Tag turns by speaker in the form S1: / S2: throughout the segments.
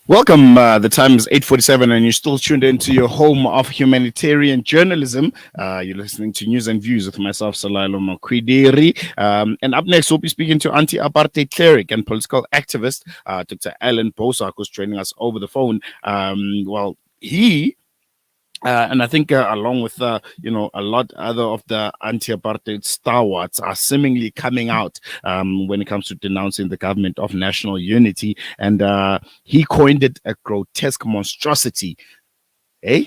S1: Welcome. The time is 8:47, and you're still tuned into your home of humanitarian journalism. You're listening to News and Views with myself, Salailo Makwidiri. And up next, we'll be speaking to anti-apartheid cleric and political activist, Dr. Allan Boesak, who's joining us over the phone. And I think along with, a lot other of the anti-apartheid stalwarts are seemingly coming out when it comes to denouncing the government of national unity. And he coined it a grotesque monstrosity. Eh?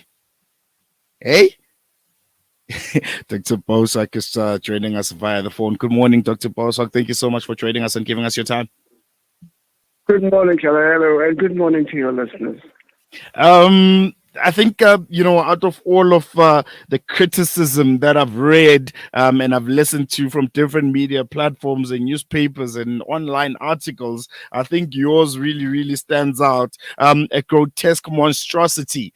S1: Dr. Boesak is joining us via the phone. Good morning, Dr. Boesak. Thank you so much for joining us and giving us your time.
S2: Good morning, Hello, and good morning to your listeners.
S1: I think, out of all of the criticism that I've read and I've listened to from different media platforms and newspapers and online articles, I think yours really, really stands out. A grotesque monstrosity.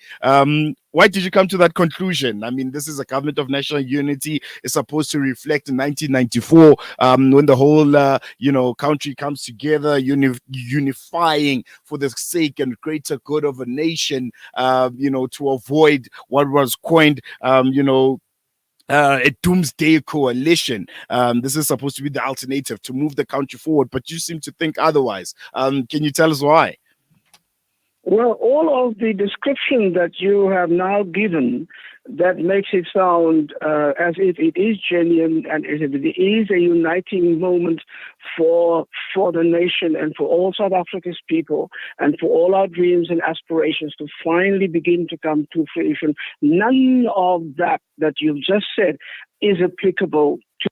S1: Why did you come to that conclusion? I mean, this is a government of national unity. It's supposed to reflect 1994 when the whole, country comes together, unifying for the sake and greater good of a nation, to avoid what was coined, a doomsday coalition. This is supposed to be the alternative to move the country forward, but you seem to think otherwise. Can you tell us why?
S2: Well, all of the description that you have now given, that makes it sound as if it is genuine and as if it is a uniting moment for the nation and for all South Africa's people and for all our dreams and aspirations to finally begin to come to fruition. None of that you've just said is applicable to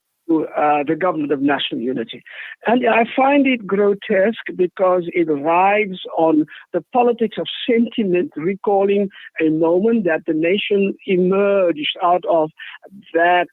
S2: the government of national unity. And I find it grotesque because it rides on the politics of sentiment, recalling a moment that the nation emerged out of that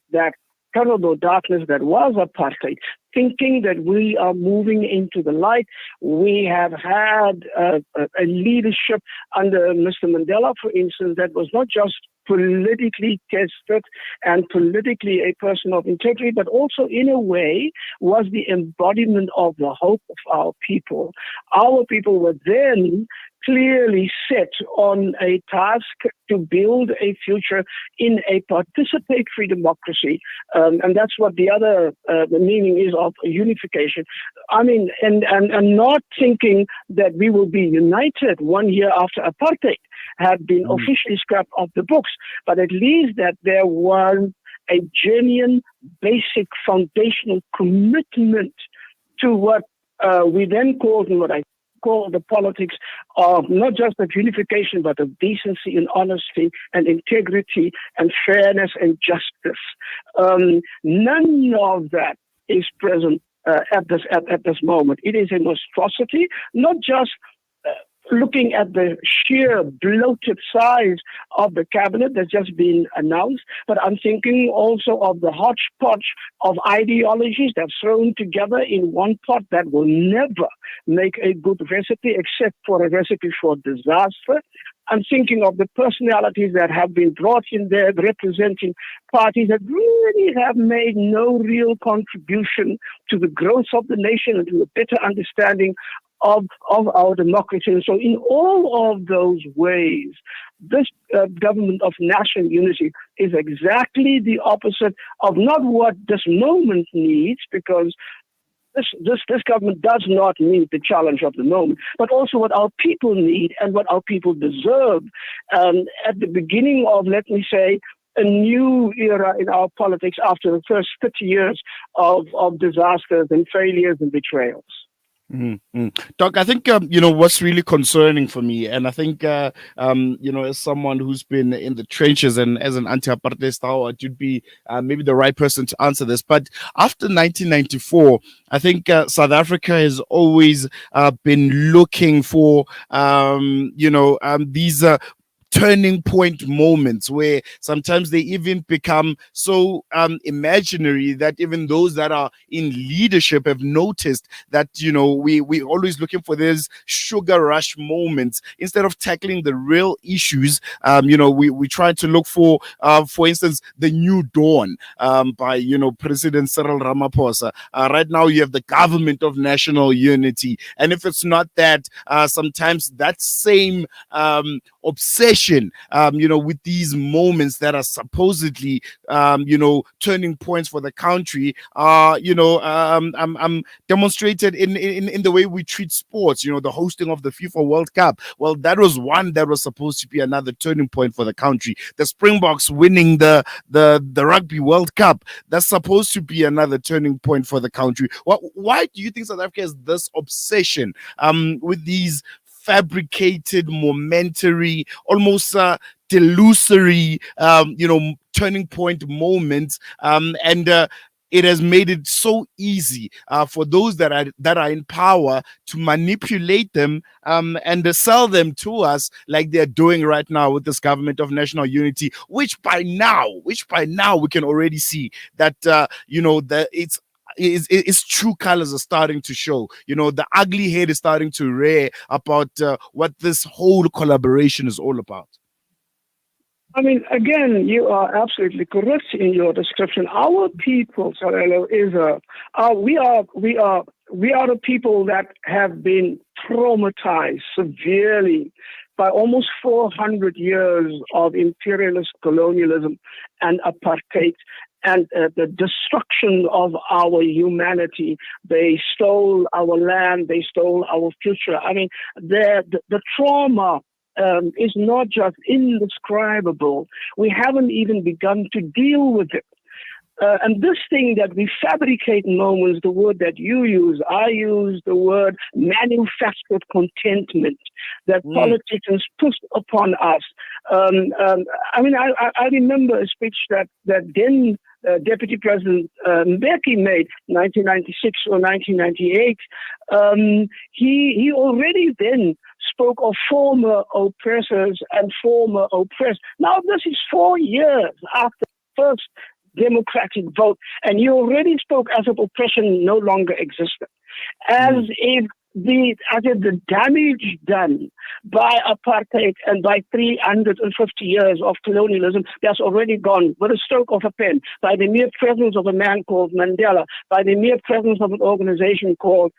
S2: terrible darkness that was apartheid, thinking that we are moving into the light. We have had a leadership under Mr. Mandela, for instance, that was not just politically tested and politically a person of integrity, but also in a way was the embodiment of the hope of our people. Our people were then clearly set on a task to build a future in a participatory democracy. And that's what the other the meaning is of unification. I mean, and not thinking that we will be united 1 year after apartheid had been officially scrapped off the books, but at least that there was a genuine, basic, foundational commitment to what we then called, and what I call the politics of not just of unification, but of decency and honesty and integrity and fairness and justice. None of that is present at this moment. It is a monstrosity, not just looking at the sheer bloated size of the cabinet that's just been announced, but I'm thinking also of the hodgepodge of ideologies that's thrown together in one pot that will never make a good recipe except for a recipe for disaster. I'm thinking of the personalities that have been brought in there representing parties that really have made no real contribution to the growth of the nation and to a better understanding of our democracy. And so in all of those ways, this government of national unity is exactly the opposite of not what this moment needs, because this government does not meet the challenge of the moment, but also what our people need and what our people deserve. At the beginning of, let me say, a new era in our politics after the first 30 years of disasters and failures and betrayals.
S1: Mm-hmm. Doc, I think what's really concerning for me, and I think as someone who's been in the trenches and as an anti-apartheid stalwart, you'd be maybe the right person to answer this. But after 1994, I think South Africa has always been looking for these turning point moments where sometimes they even become so imaginary that even those that are in leadership have noticed that, we always looking for these sugar rush moments instead of tackling the real issues. We try to look for instance, the new dawn by, President Cyril Ramaphosa. Right now, you have the government of national unity. And if it's not that, sometimes that same obsession, with these moments that are supposedly, turning points for the country, demonstrated in the way we treat sports. The hosting of the FIFA World Cup. Well, that was one that was supposed to be another turning point for the country. The Springboks winning the Rugby World Cup. That's supposed to be another turning point for the country. Why do you think South Africa has this obsession with these fabricated, momentary, almost delusory, turning point moments, and it has made it so easy for those that are in power to manipulate them and sell them to us like they're doing right now with this government of national unity, which by now we can already see that that its true colors are starting to show. The ugly head is starting to rear about what this whole collaboration is all about.
S2: I mean, again, you are absolutely correct in your description. Our people, Sarelo, we are the people that have been traumatized severely by almost 400 years of imperialist colonialism and apartheid and the destruction of our humanity. They stole our land, they stole our future. I mean, the trauma is not just indescribable. We haven't even begun to deal with it. And this thing that we fabricate moments, the word that you use, I use the word manufactured contentment that politicians push upon us. I remember a speech that then Deputy President Mbeki made 1996 or 1998. He already then spoke of former oppressors and former oppressed. Now this is 4 years after the first democratic vote, and he already spoke as if oppression no longer existed, as if the damage done by apartheid and by 350 years of colonialism that's already gone with a stroke of a pen, by the mere presence of a man called Mandela, by the mere presence of an organization called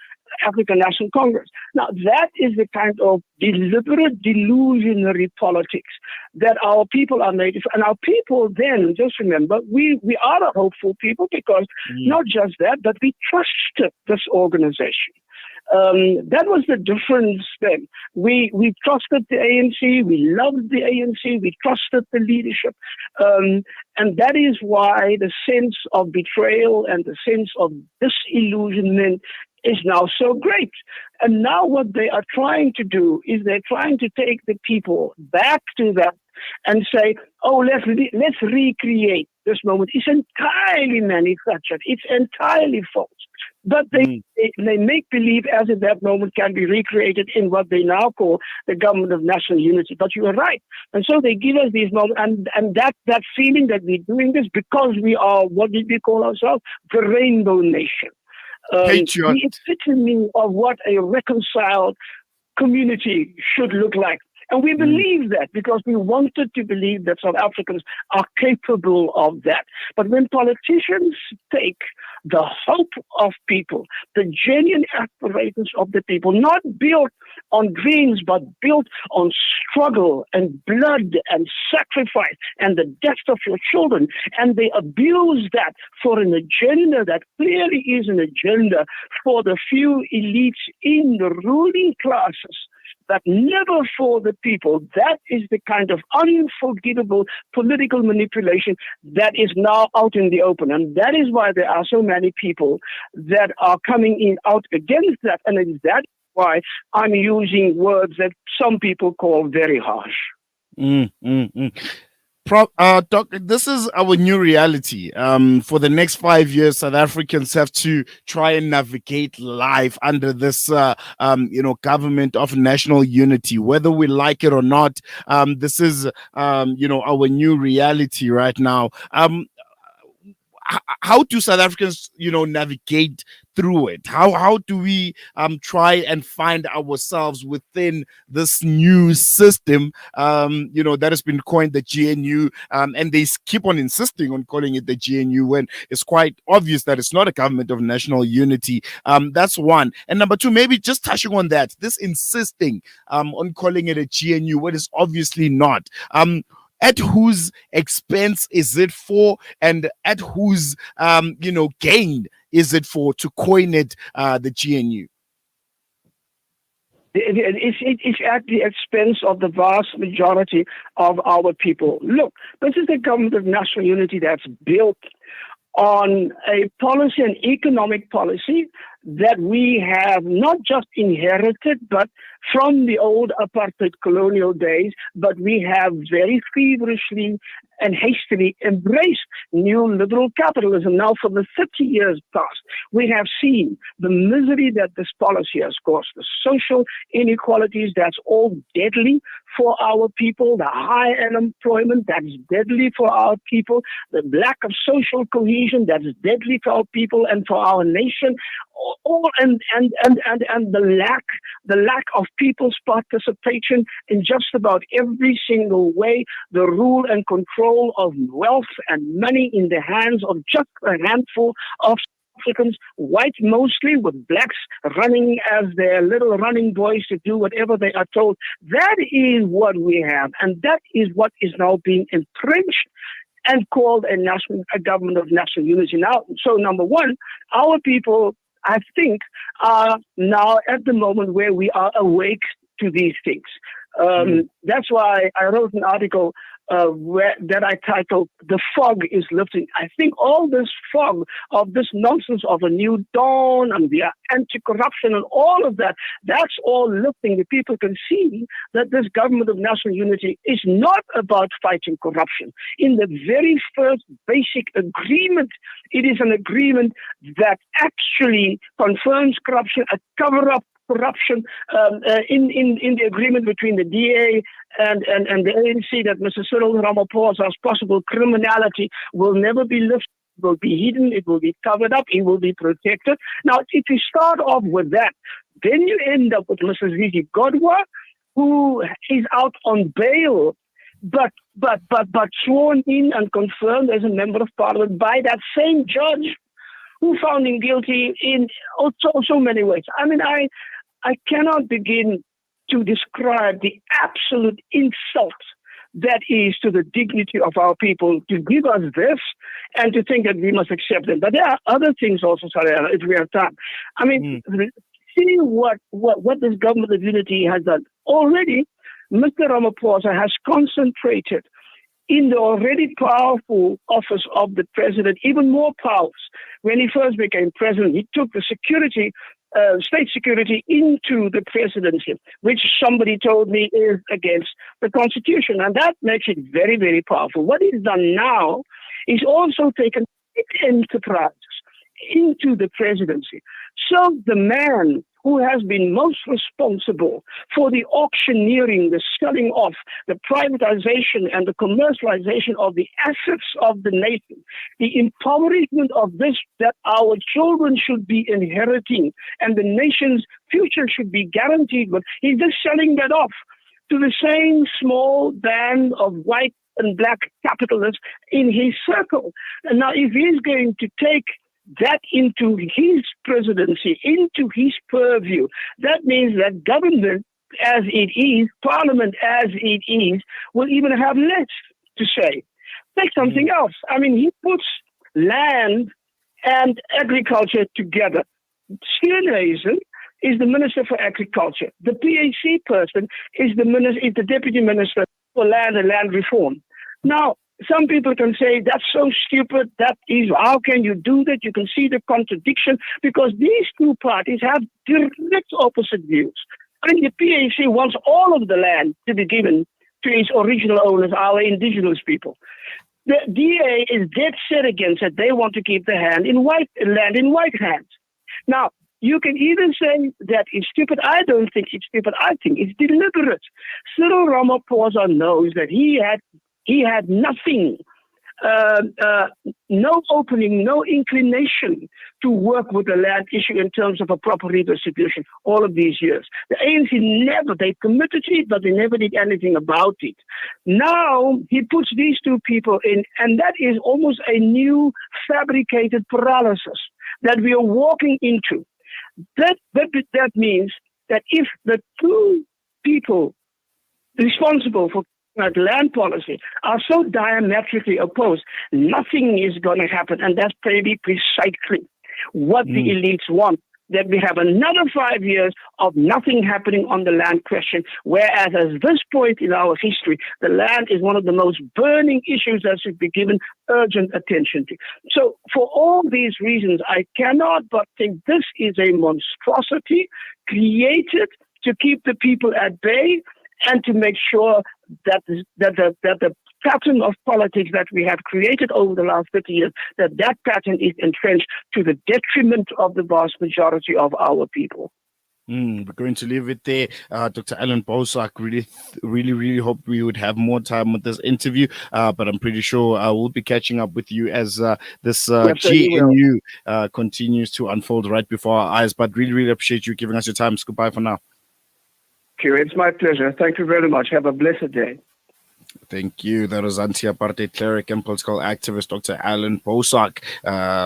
S2: African National Congress. Now, that is the kind of deliberate delusionary politics that our people are made of. And our people then, just remember, we are a hopeful people because not just that, but we trusted this organization. That was the difference then. We trusted the ANC, we loved the ANC, we trusted the leadership. And that is why the sense of betrayal and the sense of disillusionment is now so great. And now what they are trying to do is they're trying to take the people back to that and say, oh, let's recreate this moment. It's entirely manufactured. It's entirely false. But they make believe as if that moment can be recreated in what they now call the government of national unity. But you are right. And so they give us these moments, and that feeling that we're doing this because we are, what did we call ourselves? The Rainbow Nation. The epitome of what a reconciled community should look like. And we believe that because we wanted to believe that South Africans are capable of that. But when politicians take the hope of people, the genuine aspirations of the people, not built on dreams, but built on struggle and blood and sacrifice and the death of your children, and they abuse that for an agenda that clearly is an agenda for the few elites in the ruling classes, but never for the people. That is the kind of unforgivable political manipulation that is now out in the open. And that is why there are so many people that are coming out against that. And it's that why I'm using words that some people call very harsh.
S1: Doc, this is our new reality. For the next 5 years, South Africans have to try and navigate life under this, government of national unity, whether we like it or not. This is, our new reality right now. How do South Africans, navigate through it? How do we try and find ourselves within this new system, that has been coined the GNU, and they keep on insisting on calling it the GNU when it's quite obvious that it's not a government of national unity. That's one. And number two, maybe just touching on that, this insisting on calling it a GNU when it's obviously not. At whose expense is it for, and at whose gain is it for to coin it the GNU?
S2: It's at the expense of the vast majority of our people. Look, this is a government of national unity that's built on a policy, an economic policy that we have not just inherited, but from the old apartheid colonial days, but we have very feverishly and hastily embraced new liberal capitalism. Now, for the 30 years past, we have seen the misery that this policy has caused, the social inequalities that's all deadly for our people, the high unemployment that's deadly for our people, the lack of social cohesion that's deadly for our people and for our nation, and the lack of people's participation in just about every single way, the rule and control of wealth and money in the hands of just a handful of Africans, white mostly, with blacks running as their little running boys to do whatever they are told. That is what we have, and that is what is now being entrenched and called a government of national unity. Now, so number one, our people, I think, are now at the moment where we are awake to these things. That's why I wrote an article that I titled "The Fog is Lifting." I think all this fog of this nonsense of a new dawn and the anti-corruption and all of that, that's all lifting. The people can see that this government of national unity is not about fighting corruption. In the very first basic agreement, it is an agreement that actually confirms corruption, a cover-up corruption in the agreement between the DA and the ANC, that Mr. Cyril Ramaphosa's possible criminality will never be lifted, it will be hidden, it will be covered up, it will be protected. Now, if you start off with that, then you end up with Mr. Zizi Godwa, who is out on bail, but sworn in and confirmed as a member of parliament by that same judge who found him guilty in so many ways. I mean, I cannot begin to describe the absolute insult that is to the dignity of our people to give us this and to think that we must accept it. But there are other things also, sorry, if we have time. I mean, see what this government of unity has done. Already, Mr. Ramaphosa has concentrated in the already powerful office of the president, even more powers. When he first became president, he took the security, state security, into the presidency, which somebody told me is against the Constitution. And that makes it very, very powerful. What he's done now is also taken enterprises into the presidency. So the man who has been most responsible for the auctioneering, the selling off, the privatization and the commercialization of the assets of the nation, the impoverishment of this that our children should be inheriting and the nation's future should be guaranteed, but he's just selling that off to the same small band of white and black capitalists in his circle. And now if he's going to take that into his presidency, into his purview, that means that government as it is, parliament as it is, will even have less to say. Take something else. I mean, he puts land and agriculture together. Steenhuisen is the Minister for Agriculture. The PAC person is the Deputy Minister for Land and Land Reform. Now, some people can say, that's so stupid, that is, how can you do that? You can see the contradiction, because these two parties have direct opposite views. I mean, the PAC wants all of the land to be given to its original owners, our indigenous people. The DA is dead set against it. They want to keep the land in white hands. Now, you can even say that it's stupid. I don't think it's stupid. I think it's deliberate. Cyril Ramaphosa knows that he had nothing, no opening, no inclination to work with the land issue in terms of a proper redistribution all of these years. The ANC they committed to it, but they never did anything about it. Now he puts these two people in, and that is almost a new fabricated paralysis that we are walking into. That means that if the two people responsible for land policy are so diametrically opposed, nothing is going to happen. And that's maybe precisely what the elites want, that we have another 5 years of nothing happening on the land question, whereas at this point in our history, the land is one of the most burning issues that should be given urgent attention to. So for all these reasons, I cannot but think this is a monstrosity created to keep the people at bay and to make sure that the pattern of politics that we have created over the last 30 years, that pattern is entrenched to the detriment of the vast majority of our people.
S1: We're going to leave it there. Dr. Allan Boesak, really hope we would have more time with this interview, but I'm pretty sure we'll be catching up with you as this GNU continues to unfold right before our eyes. But really appreciate you giving us your time. Goodbye for now.
S2: Thank you. It's my pleasure. Thank you very much. Have a blessed day.
S1: Thank you. That was anti-apartheid cleric and political activist Dr. Allan Boesak,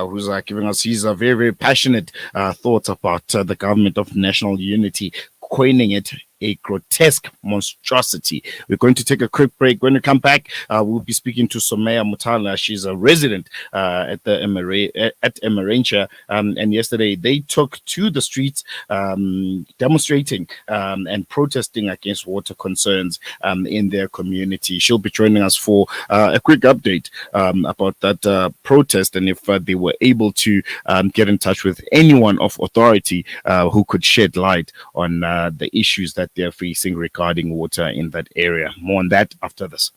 S1: who's giving us his very passionate thoughts about the government of national unity, coining it a grotesque monstrosity. We're going to take a quick break. When we come back, we'll be speaking to Somaya Mutala. She's a resident at Emmarentia, and yesterday they took to the streets demonstrating and protesting against water concerns in their community. She'll be joining us for a quick update about that protest and if they were able to get in touch with anyone of authority who could shed light on the issues that they're facing regarding water in that area. More on that after this.